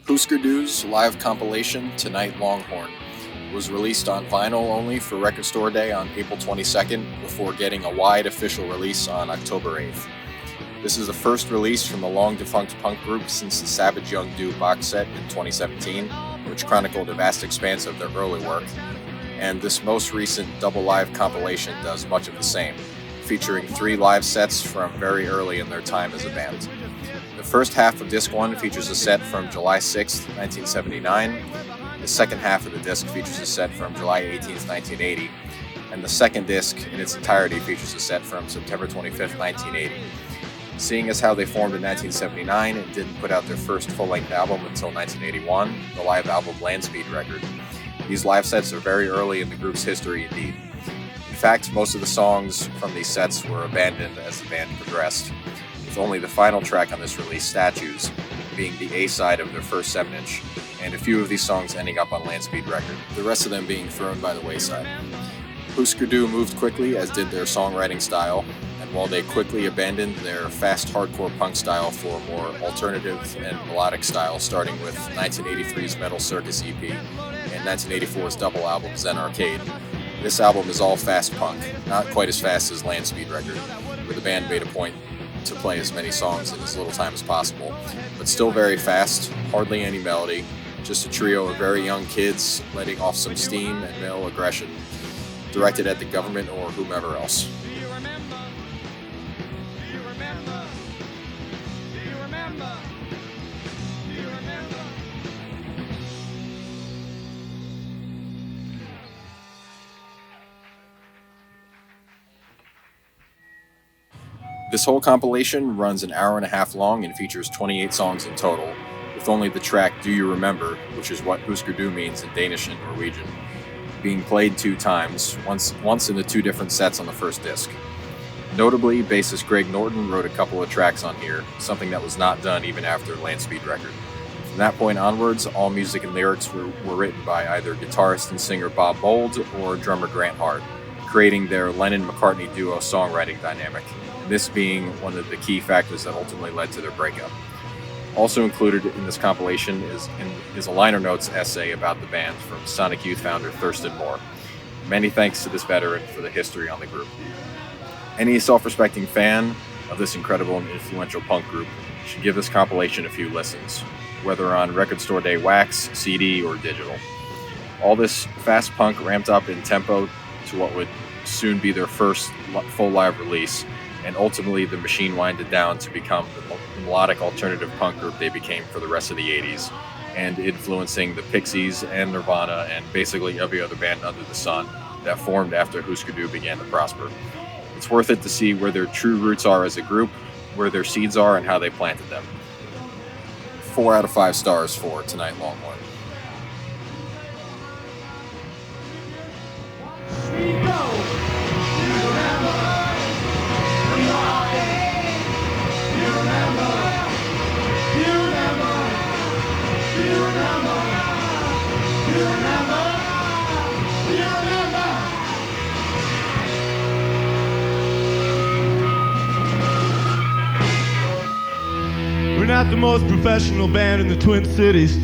Husker Du's live compilation, Tonite, Longhorn, was released on vinyl only for Record Store Day on April 22nd before getting a wide official release on October 8th. This is the first release from the long-defunct punk group since the Savage Young Do box set in 2017, which chronicled a vast expanse of their early work, and this most recent double live compilation does much of the same, featuring 3 live sets from very early in their time as a band. The first half of Disc 1 features a set from July 6, 1979, the second half of the disc features a set from July 18, 1980, and the second disc in its entirety features a set from September 25, 1980. Seeing as how they formed in 1979 and didn't put out their first full-length album until 1981, the live album Landspeed record, these live sets are very early in the group's history indeed. In fact, most of the songs from these sets were abandoned as the band progressed, with only the final track on this release, Statues, being the A-side of their first 7-inch, and a few of these songs ending up on Landspeed record, the rest of them being thrown by the wayside. Husker Du moved quickly, as did their songwriting style, and while they quickly abandoned their fast hardcore punk style for a more alternative and melodic style, starting with 1983's Metal Circus EP and 1984's double album Zen Arcade, this album is all fast punk, not quite as fast as Landspeed record, where the band made a point to play as many songs in as little time as possible, but still very fast, hardly any melody, just a trio of very young kids letting off some steam and male aggression, directed at the government or whomever else. This whole compilation runs an hour and a half long and features 28 songs in total, with only the track Do You Remember, which is what Husker Du means in Danish and Norwegian, being played 2 times, once in the 2 different sets on the first disc. Notably, bassist Greg Norton wrote a couple of tracks on here, something that was not done even after Landspeed record. From that point onwards, all music and lyrics were written by either guitarist and singer Bob Bold or drummer Grant Hart, creating their Lennon-McCartney duo songwriting dynamic, this being one of the key factors that ultimately led to their breakup. Also included in this compilation is a liner notes essay about the band from Sonic Youth founder Thurston Moore. Many thanks to this veteran for the history on the group. Any self-respecting fan of this incredible and influential punk group should give this compilation a few listens, whether on Record Store Day wax, CD, or digital. All this fast punk ramped up in tempo to what would soon be their first full live release, and ultimately the machine winded down to become the melodic alternative punk group they became for the rest of the 80s, and influencing the Pixies and Nirvana and basically every other band under the sun that formed after Husker Du began to prosper. It's worth it to see where their true roots are as a group, where their seeds are, and how they planted them. 4 out of 5 stars for Tonite, Longhorn. We're not the most professional band in the Twin Cities,